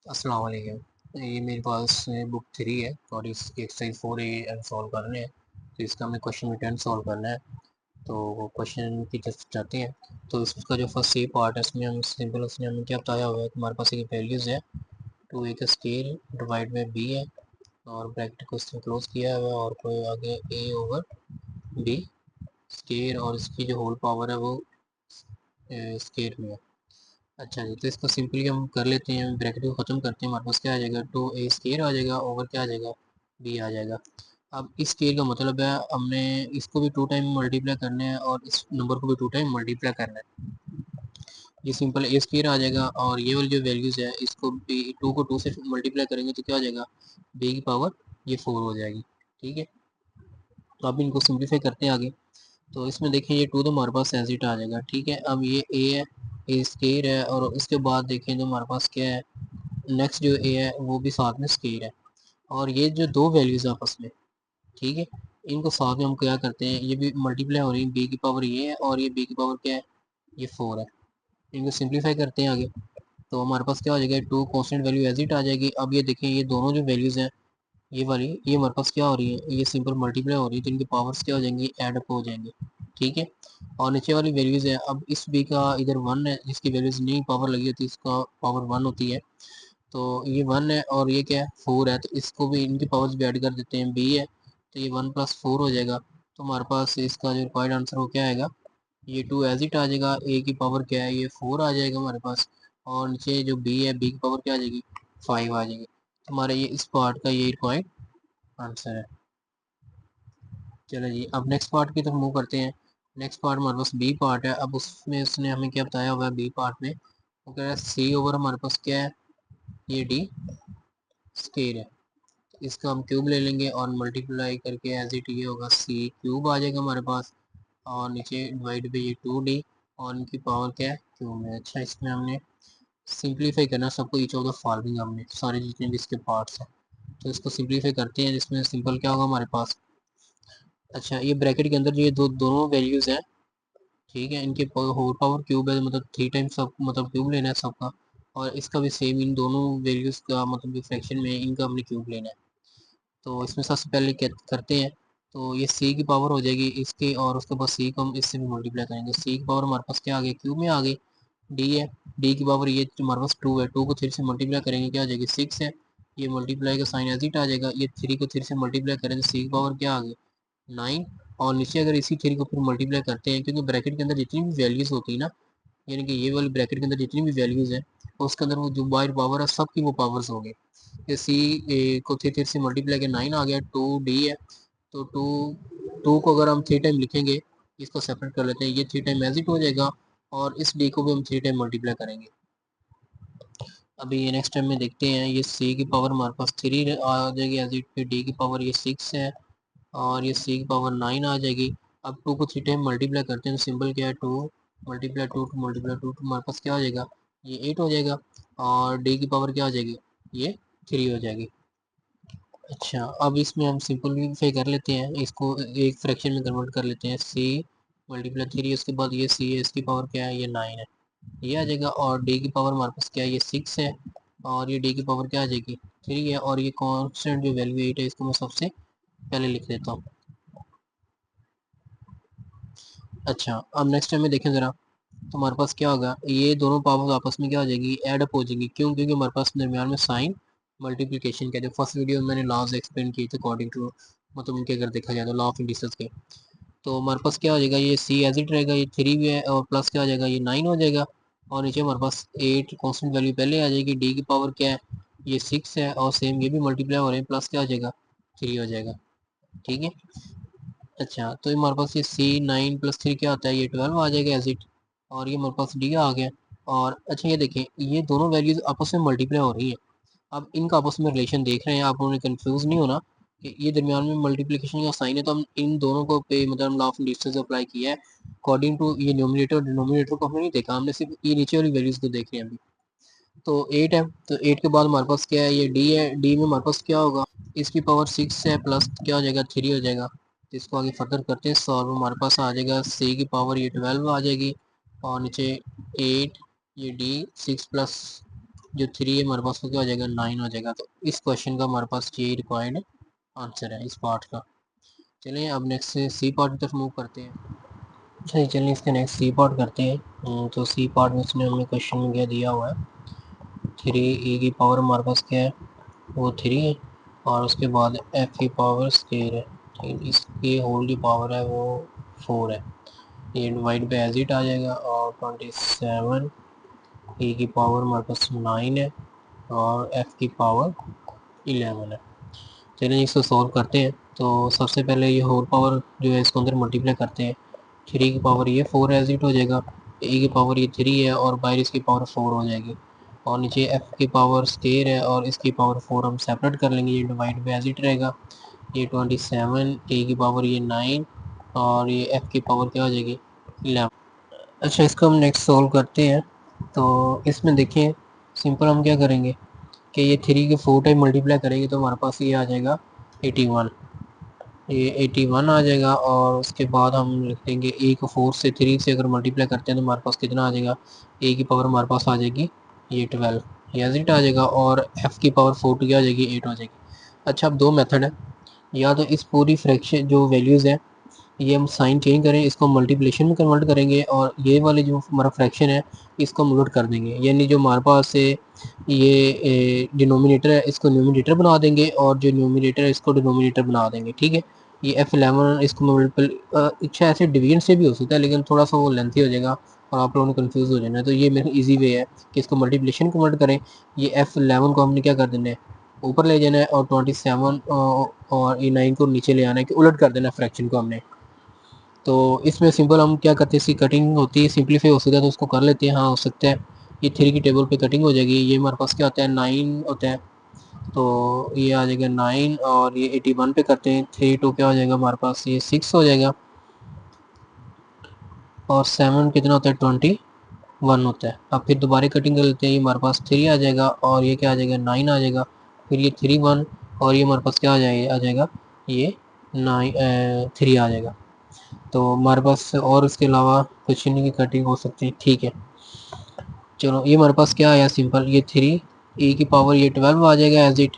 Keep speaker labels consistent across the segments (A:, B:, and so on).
A: अस्सलाम वालेकुम। ये मेरे पास बुक 3 है और इस एक्सरसाइज 4 सॉल्व करने हैं। तो इसका हमें क्वेश्चन रिटर्न सॉल्व करना है। तो वो क्वेश्चन की तरफ जाते हैं। तो इसका जो फर्स्ट ए पार्ट है इसमें हम सिंपल उसने हमें क्या बताया हुआ है कि हमारे पास एक वैल्यूज़ है। टू ए का स्केल डिवाइड बाई बी है और ब्रैकेट को इसने क्लोज किया हुआ है और कोई आगे ए ओवर बी स्केल और इसकी जो होल पावर है वो स्केल में है। अच्छा जी, तो इसको सिंपली हम कर लेते हैं, ब्रैकेट को ख़त्म करते हैं। हमारे पास क्या आ जाएगा, टू ए स्केयर आ जाएगा ओवर क्या आ जाएगा, बी आ जाएगा। अब इस स्केयर का मतलब है हमने इसको भी 2 टाइम मल्टीप्लाई करना है और इस नंबर को भी 2 टाइम मल्टीप्लाई करना है। ये सिंपल ए स्केयर आ जाएगा और ये वाली जो वैल्यूज़ है इसको बी 2 को 2 से मल्टीप्लाई करेंगे तो क्या आ जाएगा, बी की पावर ये 4 हो जाएगी। ठीक है, तो अब इनको सिंप्लीफाई करते हैं आगे। तो इसमें देखें ये 2 तो हमारे पास एज इट आ जाएगा। ठीक है, अब ये ए है, ए स्केयर है और उसके बाद देखें जो हमारे पास क्या है, नेक्स्ट जो ए है वो भी साथ में स्केयर है और ये जो दो वैल्यूज़ आपस में, ठीक है, इनको साथ में हम क्या करते हैं, ये भी मल्टीप्लाई हो रही है, बी की पावर ये है और ये बी की पावर क्या है, ये 4 है। इनको सिंप्लीफाई करते हैं आगे। तो हमारे पास क्या हो जाएगा, 2 कॉन्स्टेंट वैल्यू एज इट आ जाएगी। अब ये देखें ये दोनों जो वैल्यूज़ हैं ये वाली, ये हमारे पास क्या हो रही है, ये सिंपल मल्टीप्लाई हो रही है तो इनकी पावर्स क्या हो जाएंगी, एड अप हो जाएंगे। ठीक है, और नीचे वाली वैल्यूज़ है, अब इस बी का इधर 1 है, जिसकी वैल्यूज़ नहीं पावर लगी होती इसका पावर 1 होती है। तो ये 1 है और ये क्या है 4 है, तो इसको भी इनकी पावर्स भी ऐड कर देते हैं, बी है तो ये 1 + 4 हो जाएगा। तो हमारे पास इसका जो रिक्वायर्ड आंसर वो क्या आएगा, ये 2 एज इट आ जाएगा, ए की पावर क्या है ये 4 आ जाएगा हमारे पास और नीचे जो बी है बी की पावर क्या आ जाएगी, 5 आ जाएगी। तो हमारा ये इस पार्ट का ये रिक्वायर्ड आंसर है। चलो जी, अब नेक्स्ट पार्ट की तरफ मूव करते हैं। नेक्स्ट पार्ट हमारे पास बी पार्ट है। अब उसमें उसने हमें क्या बताया हुआ है बी पार्ट में, वो कह रहा है सी ओवर हमारे पास क्या है, ये डी स्केयर है। तो इसका हम क्यूब ले लेंगे और मल्टीप्लाई करके एज इट ये होगा सी क्यूब आ जाएगा हमारे पास और नीचे डिवाइड पे ये 2d और इनकी पावर क्या है क्यूब है। अच्छा, इसमें हमने सिंप्लीफाई करना सबको, ईच ऑफ द फॉलोइंग हमने सारे जितने भी इसके पार्ट्स हैं तो इसको सिंप्लीफाई करते हैं, जिसमें सिंपल क्या होगा हमारे पास। अच्छा, ये ब्रैकेट के अंदर जो ये दोनों वैल्यूज़ हैं, ठीक है, इनके होल पावर क्यूब है मतलब 3 टाइम्स सब मतलब क्यूब लेना है सबका और इसका भी सेम इन दोनों वैल्यूज़ का मतलब जो फ्रैक्शन में इनका हमने क्यूब लेना है। तो इसमें सबसे पहले क्या करते हैं, तो ये सी की पावर हो जाएगी इसके और उसके बाद सी को हम इससे भी मल्टीप्लाई करेंगे। सी की पावर हमारे पास क्या आ गई, क्यूब में आ गई, डी है, डी की पावर ये हमारे पास 2 है, 2 को 3 से मल्टीप्लाई करेंगे क्या आ जाएगी 6 है, ये मल्टीप्लाई का साइन एज इट आ जाएगा। ये 3 को 3 से मल्टीप्लाई करें तो सी की पावर क्या आ गई 9 और नीचे अगर इसी 3 को फिर मल्टीप्लाई करते हैं, क्योंकि ब्रैकेट के अंदर जितनी भी वैल्यूज़ होती है ना, यानी कि ये वाली ब्रैकेट के अंदर जितनी भी वैल्यूज़ है उसके अंदर वो जो बाहर पावर है सबकी वो पावर्स होंगे। ये सी को 3 से मल्टीप्लाई के 9 आ गया, 2 डी है तो 2 को अगर हम 3 टाइम लिखेंगे, इसको सेपरेट कर लेते हैं, ये 3 टाइम एज इट हो जाएगा और इस डी को भी हम 3 टाइम मल्टीप्लाई करेंगे। अभी ये नेक्स्ट टाइम में देखते हैं, ये सी की पावर हमारे पास 3 आ जाएगी एज इट, फिर डी की पावर ये 6 है और ये सी की पावर 9 आ जाएगी। अब 2 को 3 टाइम मल्टीप्लाई करते हैं तो सिंपल क्या है, 2 मल्टीप्लाई 2 मल्टीप्लाई 2 हमारे पास क्या हो जाएगा, ये 8 हो जाएगा और डी की पावर क्या हो जाएगी, ये 3 हो जाएगी। अच्छा, अब इसमें हम सिंपलीफाई कर लेते हैं, इसको एक फ्रैक्शन में कन्वर्ट कर लेते हैं, सी मल्टीप्लाई 3 उसके बाद ये सी है, इसकी पावर क्या है, ये 9 है, ये आ जाएगा और डी की पावर हमारे पास क्या है, ये 6 है और ये डी की पावर क्या आ जाएगी 3 है और ये कांस्टेंट जो वैल्यू 8 है इसको मैं सबसे पहले लिख देता हूँ। अच्छा, अब नेक्स्ट टाइम में देखें ज़रा, तो हमारे पास क्या होगा, ये दोनों पावर्स आपस में क्या हो जाएगी, ऐड अप हो जाएंगी। क्यों, क्योंकि हमारे पास दरमियान में साइन मल्टीप्लिकेशन के जो फर्स्ट वीडियो में मैंने लॉज एक्सप्लेन किए थे अकॉर्डिंग टू मतलब उनके अगर देखा जाए तो लॉ ऑफ इंडिसेस के, तो हमारे पास क्या हो जाएगा, ये सी एज इट रहेगा, ये 3 भी है और प्लस क्या हो जाएगा, ये 9 हो जाएगा और नीचे हमारे पास 8 कॉन्स्टेंट वैल्यू पहले आ जाएगी, डी की पावर क्या है, ये 6 है और सेम ये भी मल्टीप्लाई हो रहे हैं, प्लस क्या हो जाएगा 3 हो जाएगा। ठीक है, अच्छा, तो हमारे पास ये सी 9 + 3 क्या होता है, ये 12 आ जाएगा एज इट और ये हमारे पास डी आ गया। और अच्छा ये देखें, ये दोनों वैल्यूज आपस में मल्टीप्लाई हो रही है। अब इनका आपस में रिलेशन देख रहे हैं, आप उन्हें कंफ्यूज नहीं होना कि ये दरमियान में मल्टीप्लिकेशन का साइन है तो हम इन दोनों को पे मतलब लॉ ऑफ डिस्टेंस अप्लाई किया है अकॉर्डिंग टू ये न्यूमरेटर और डिनोमिनेटर को हमने नहीं देखा, हमने सिर्फ ये नीचे वाली वैल्यूज को देख रहे हैं अभी। तो 8 है, तो 8 के बाद हमारे पास क्या है, ये डी है, डी में हमारे पास क्या होगा, इसकी पावर 6 है प्लस क्या हो जाएगा 3 हो जाएगा। तो इसको आगे फर्दर करते हैं सॉल्व, हमारे पास आ जाएगा सी की पावर ये 12 आ जाएगी और नीचे 8, ये डी 6 + जो 3 है हमारे पास वो क्या हो जाएगा 9 हो जाएगा। तो इस क्वेश्चन का हमारे पास ये रिक्वायर्ड आंसर है इस पार्ट का। चलिए अब नेक्स्ट सी पार्ट की तरफ मूव करते हैं। चलिए इसके नेक्स्ट सी पार्ट करते हैं। तो सी पार्ट में इसने हमें क्वेश्चन में क्या दिया हुआ है, 3 की पावर हमारे पास क्या है वो 3 है और उसके बाद एफ की पावर स्केयर है, ठीक, इसकी होल की पावर है वो 4 है। ये डिवाइड पे एज इट आ जाएगा और 27 की पावर हमारे पास 9 है और एफ की पावर 11 है। चलिए इसको सॉल्व करते हैं। तो सबसे पहले ये होल पावर जो है इसको अंदर मल्टीप्लाई करते हैं। 3 की पावर ये 4 एज इट हो जाएगा, ए की पावर ये 3 है और बाहर इसकी पावर 4 हो जाएगी और नीचे एफ की पावर स्केयर है और इसकी पावर 4 हम सेपरेट कर लेंगे, ये डिवाइड पे एज इट रहेगा। ये 27, ए की पावर ये 9 और ये एफ की पावर क्या हो जाएगी 11। अच्छा इसको हम नेक्स्ट सॉल्व करते हैं। तो इसमें देखिए सिंपल हम क्या करेंगे कि ये 3 के 4 टाइम मल्टीप्लाई करेंगे तो हमारे पास ये आ जाएगा 81, ये 81 आ जाएगा और उसके बाद हम लिख देंगे ए को 4 से 3 से अगर मल्टीप्लाई करते हैं तो हमारे पास कितना आ जाएगा, ए की पावर हमारे पास आ जाएगी ये 12 एज आ जाएगा और एफ की पावर 4 क्या आ जाएगी 8 हो जाएगी। अच्छा अब दो मेथड है, या तो इस पूरी फ्रैक्शन जो वैल्यूज़ है ये हम साइन चेंज करें, इसको मल्टीप्लिकेशन में कन्वर्ट करेंगे और ये वाले जो हमारा फ्रैक्शन है इसको हम उलट कर देंगे, यानी जो हमारे पास से ये डिनोमिनेटर है इसको न्यूमिनेटर बना देंगे और जो न्यूमिनेटर है इसको डिनोमिनेटर बना देंगे, ठीक है। ये F11 इसको मल्टीपल अच्छा ऐसे डिवीजन से भी हो सकता है लेकिन थोड़ा सा वो लेंथी हो जाएगा और आप लोगों ने कंफ्यूज हो जाना है। तो ये मेरा इजी वे है कि इसको मल्टीप्लिकेशन कन्वर्ट करें, ये F11 को हमने क्या कर देना है ऊपर ले जाना है और 27 और ये 9 को नीचे ले आना है कि उलट कर देना फ्रैक्शन को हमने। तो इसमें सिंपल हम क्या करते हैं, इसकी कटिंग होती है, सिंपलीफाई हो सकता है तो उसको कर लेते हैं। हाँ हो सकता है, ये 3 की टेबल पे कटिंग हो जाएगी, ये हमारे पास क्या होता है 9 होता है तो ये आ जाएगा 9 और ये 81 पे करते हैं 3 2 क्या हो जाएगा हमारे पास ये 6 हो जाएगा और 7 कितना होता है 21 होता है। अब फिर दोबारा कटिंग कर लेते हैं, ये हमारे पास 3 आ जाएगा और ये क्या आ जाएगा 9 आ जाएगा, फिर ये 3 1 और ये हमारे पास क्या आ जाएगा ये 3 आ जाएगा। तो हमारे पास और इसके अलावा कुछ नहीं की कटिंग हो सकती है, ठीक है। चलो ये हमारे पास क्या आया सिंपल, ये 3 ए की पावर ये 12 आ जाएगा एज इट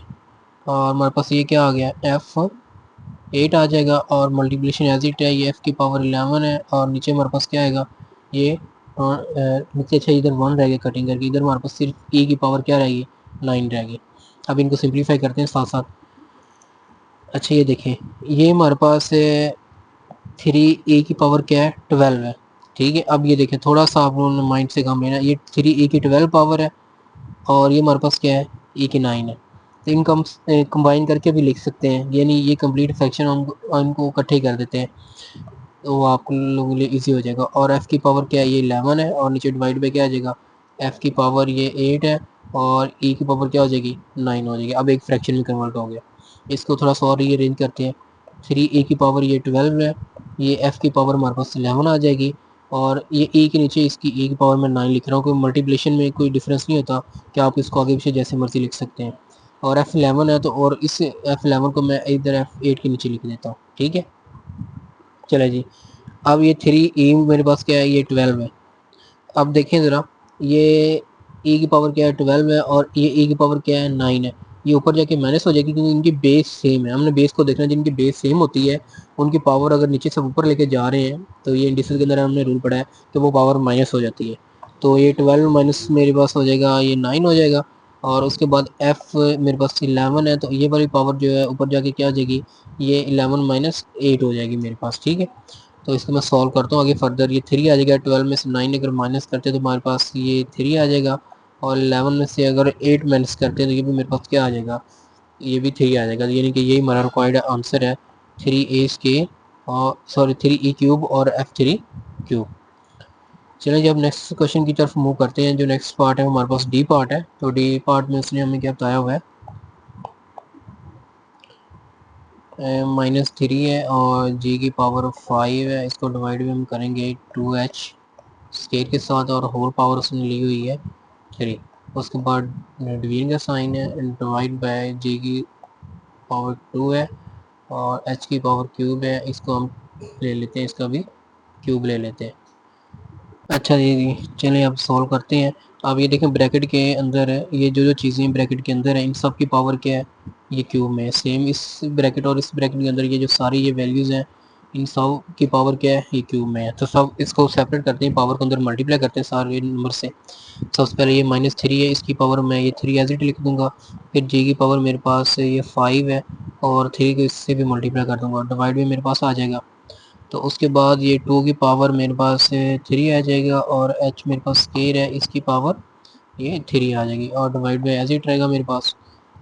A: और हमारे पास ये क्या आ गया एफ 8 आ जाएगा और मल्टीप्लिकेशन एज इट है, ये एफ की पावर 11 है और नीचे हमारे पास क्या आएगा ये नीचे अच्छा इधर 1 रह गया कटिंग करके, इधर हमारे पास सिर्फ ए की पावर क्या रहेगी 9 रहेगी। अब इनको सिंप्लीफाई करते हैं साथ साथ। अच्छा ये देखें ये हमारे पास 3 ए की पावर क्या है 12 है, ठीक है। अब ये देखें थोड़ा सा आप लोगों ने माइंड से काम लेना, ये 3 ए की 12 पावर है और ये हमारे पास क्या है ए की 9 है। तो इनको हम कंबाइन करके भी लिख सकते हैं, यानी ये कंप्लीट फ्रैक्शन हम इनको इकट्ठे कर देते हैं तो आप लोगों के लिए इजी हो जाएगा। और एफ़ की पावर क्या है ये 11 है और नीचे डिवाइड पे क्या आ जाएगा एफ़ की पावर ये 8 है और ई की पावर क्या हो जाएगी 9 हो जाएगी। अब एक फ्रैक्शन में कन्वर्ट हो गया, इसको थोड़ा सा और रीअरेंज करते हैं। 3 ए की पावर ये 12 है, ये एफ़ की पावर हमारे पास 11 आ जाएगी और ये ए के नीचे इसकी ए की पावर मैं 9 लिख रहा हूँ, कोई मल्टीप्लिकेशन में कोई डिफरेंस नहीं होता कि आप इसको आगे पीछे जैसे मर्जी लिख सकते हैं। और F11 है तो और इस F11 को मैं इधर F8 के नीचे लिख देता हूँ, ठीक है। चले जी अब ये 3 ई मेरे पास क्या है ये 12 है। अब देखें ज़रा ये ई की पावर क्या है 12 है और ये ई की पावर क्या है 9 है, ये ऊपर जाके माइनस हो जाएगी क्योंकि इनकी बेस सेम है। हमने बेस को देखना है, जिनकी बेस सेम होती है उनकी पावर अगर नीचे से ऊपर लेके जा रहे हैं तो ये इंडिसल के अंदर हमने रूल पढ़ा है कि वो पावर माइनस हो जाती है। तो ये 12 माइनस मेरे पास हो जाएगा ये 9 हो जाएगा और उसके बाद एफ मेरे पास 11 है तो ये वाली पावर जो है ऊपर जाके क्या हो जाएगी ये 11 माइनस 8 हो जाएगी मेरे पास, ठीक है। तो इसको मैं सॉल्व करता हूँ आगे फर्दर, ये 3 आ जाएगा 12 में से 9 अगर माइनस करते हैं तो हमारे पास ये 3 आ जाएगा और 11 में से अगर 8 माइनस करते हैं तो ये भी मेरे पास क्या आ जाएगा ये भी 3 आ जाएगा, यानी कि यही हमारा रिक्वायर्ड आंसर है 3 ए के और सॉरी 3 ई क्यूब और F3 क्यूब। चलिए जब नेक्स्ट क्वेश्चन की तरफ मूव करते हैं, जो नेक्स्ट पार्ट है हमारे पास डी पार्ट है। तो डी पार्ट में उसने हमें क्या बताया हुआ है -3 है और जी की पावर 5 है, इसको डिवाइड भी हम करेंगे 2h स्केयर के साथ और होल पावर उसने ली हुई है 3। उसके बाद डिवीजन का साइन है, डिवाइड बाय जे की पावर 2 है और एच की पावर क्यूब है, इसको हम ले लेते हैं, इसका भी क्यूब ले लेते हैं। अच्छा जी, चलिए अब सॉल्व करते हैं। अब ये देखें ब्रैकेट के अंदर है, ये जो चीज़ें ब्रैकेट के अंदर है इन सब की पावर क्या है, ये क्यूब में है। सेम इस ब्रैकेट और इस ब्रैकेट के अंदर ये जो सारी ये वैल्यूज़ हैं इन सब की पावर क्या है, ये क्यूब में है। तो सब इसको सेपरेट करते हैं, पावर को अंदर मल्टीप्लाई करते हैं सारे नंबर से। सबसे पहले ये -3 है, इसकी पावर मैं ये 3 एज इट लिख दूंगा। फिर जी की पावर मेरे पास ये 5 है और 3 को इससे भी मल्टीप्लाई कर दूंगा, डिवाइड में मेरे पास आ जाएगा। तो उसके बाद ये 2 की पावर मेरे पास 3 आ जाएगा और h मेरे पास स्केयर है, इसकी पावर ये 3 आ जाएगी और डिवाइड में एज इट रहेगा मेरे पास।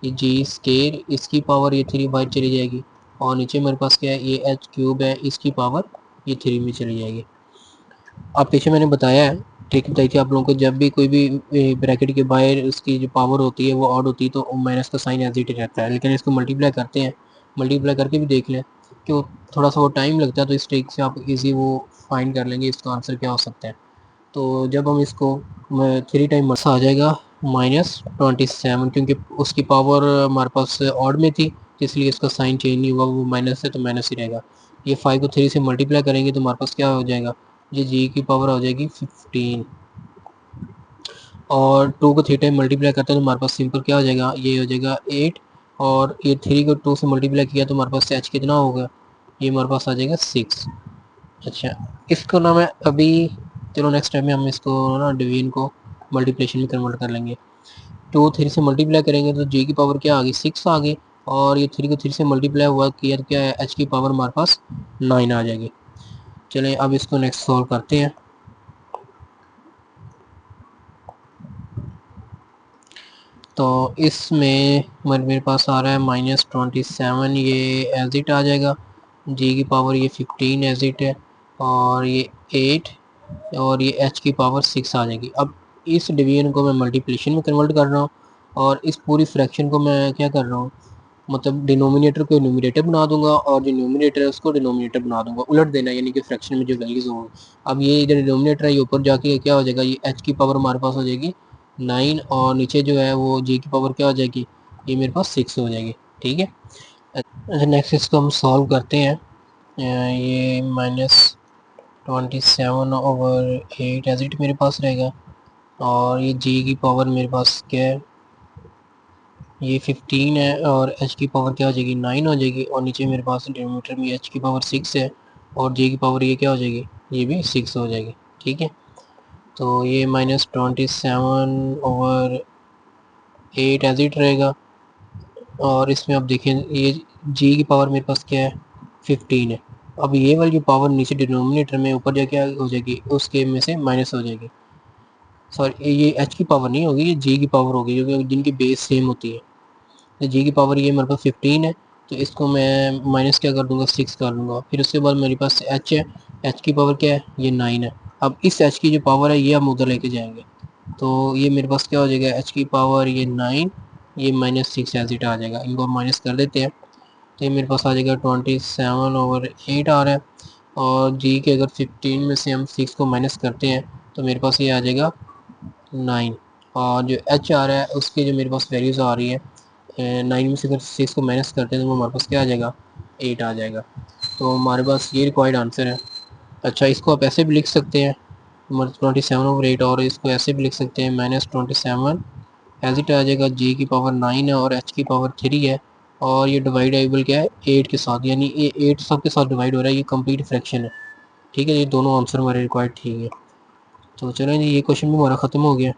A: ये जी स्केयर, इसकी पावर ये 3 बाहर चली जाएगी और नीचे मेरे पास क्या है, ये h क्यूब है, इसकी पावर ये 3 में चली जाएगी। अब पीछे मैंने बताया है, ट्रिक बताई थी आप लोगों को, जब भी कोई भी ब्रैकेट के बाहर उसकी जो पावर होती है वो ऑड होती है तो माइनस का साइन एज इट रहता है। लेकिन इसको मल्टीप्लाई करते हैं, मल्टीप्लाई करके भी देख लें कि वो थोड़ा सा वो टाइम लगता है, तो इस ट्रिक से आप इजी वो फाइंड कर लेंगे इसका आंसर क्या हो सकता है। तो जब हम इसको 3 टाइम आ जाएगा -27, क्योंकि उसकी पावर हमारे पास ऑड में थी इसलिए इसका साइन चेंज नहीं हुआ, वो माइनस है तो माइनस ही रहेगा। ये 5 को 3 से मल्टीप्लाई करेंगे तो हमारे पास क्या हो जाएगा, ये जी की पावर हो जाएगी 15 और 2 को 3 टाइम मल्टीप्लाई करते हैं तो हमारे पास सिंपल क्या हो जाएगा, ये हो जाएगा 8 और ये 3 को 2 से मल्टीप्लाई किया तो हमारे पास एच कितना होगा, ये हमारे पास आ जाएगा 6। अच्छा, इसको ना मैं अभी, चलो नेक्स्ट टाइम में हम इसको ना डिवीजन को मल्टीप्लिकेशन में कन्वर्ट कर लेंगे। 2 3 से मल्टीप्लाई करेंगे तो जी की पावर क्या आ गई, 6 आ गई और ये 3 को 3 से मल्टीप्लाई हुआ किया तो क्या है, एच की पावर हमारे पास 9 आ जाएगी। चलिए अब इसको नेक्स्ट सॉल्व करते हैं। तो इसमें मेरे पास आ रहा है -27, ये एज इट आ जाएगा। जी की पावर ये 15 एज इट है और ये 8 और ये एच की पावर 6 आ जाएगी। अब इस डिवीजन को मैं मल्टीप्लिकेशन में कन्वर्ट कर रहा हूँ और इस पूरी फ्रैक्शन को मैं क्या कर रहा हूँ, मतलब डिनोमिनेटर को न्यूमरेटर बना दूंगा और जो न्यूमरेटर है उसको डिनोमिनेटर बना दूंगा, उलट देना, यानी कि फ्रैक्शन में जो वैल्यूज होंगी। अब ये इधर डिनोमिनेटर है, ये ऊपर जाके क्या हो जाएगा, ये एच की पावर हमारे पास हो जाएगी 9 और नीचे जो है वो जी की पावर क्या हो जाएगी, ये मेरे पास 6 हो जाएगी। ठीक है, अच्छा नेक्स्ट इसको हम सॉल्व करते हैं। ये -27/8 एज इट मेरे पास रहेगा और ये जी की पावर मेरे पास क्या है, ये 15 है और एच की पावर क्या हो जाएगी, 9 हो जाएगी और नीचे मेरे पास डिनोमिनेटर में एच की पावर 6 है और जे की पावर ये क्या हो जाएगी, ये भी 6 हो जाएगी। ठीक है, तो ये -27/8 एज इट रहेगा और इसमें अब देखें ये जी की पावर मेरे पास क्या है, 15 है। अब ये वाली जो पावर नीचे डिनोमिनेटर में ऊपर जाके हो जाएगी, उसके में से माइनस हो जाएगी। सॉरी, ये एच की पावर नहीं होगी, ये जी की पावर होगी, क्योंकि जिनकी बेस सेम होती है। तो जी की पावर ये मेरे पास 15 है तो इसको मैं माइनस क्या कर दूंगा, 6 कर दूंगा। फिर उसके बाद मेरे पास एच है, एच की पावर क्या है, ये 9 है। अब इस एच की जो पावर है ये हम उधर लेके जाएंगे तो ये मेरे पास क्या हो जाएगा, एच की पावर ये 9, ये -6 एज इट आ जाएगा। इनको हम माइनस कर देते हैं तो ये मेरे पास आ जाएगा 27/8 आ रहा है और जी के अगर 15 में से हम 6 को माइनस करते हैं तो मेरे पास ये आ जाएगा 9 और जो एच आ रहा है उसके जो मेरे पास वैल्यूज़ आ रही है 9 में से अगर 6 को माइनस करते हैं तो वो हमारे पास क्या आ जाएगा, 8 आ जाएगा। तो हमारे पास ये रिक्वायर्ड आंसर है। अच्छा, इसको आप ऐसे भी लिख सकते हैं 27/8 और इसको ऐसे भी लिख सकते हैं -27 एज इट आ जाएगा। जी की पावर 9 है और एच की पावर 3 है और ये डिवाइडेबल क्या है 8 के साथ, यानी ये 8 सब के साथ डिवाइड हो रहा है, ये कंप्लीट फ्रैक्शन है। ठीक है, ये दोनों आंसर हमारे रिक्वायर्ड ठीक है। तो चलो जी, ये क्वेश्चन भी हमारा ख़त्म हो गया।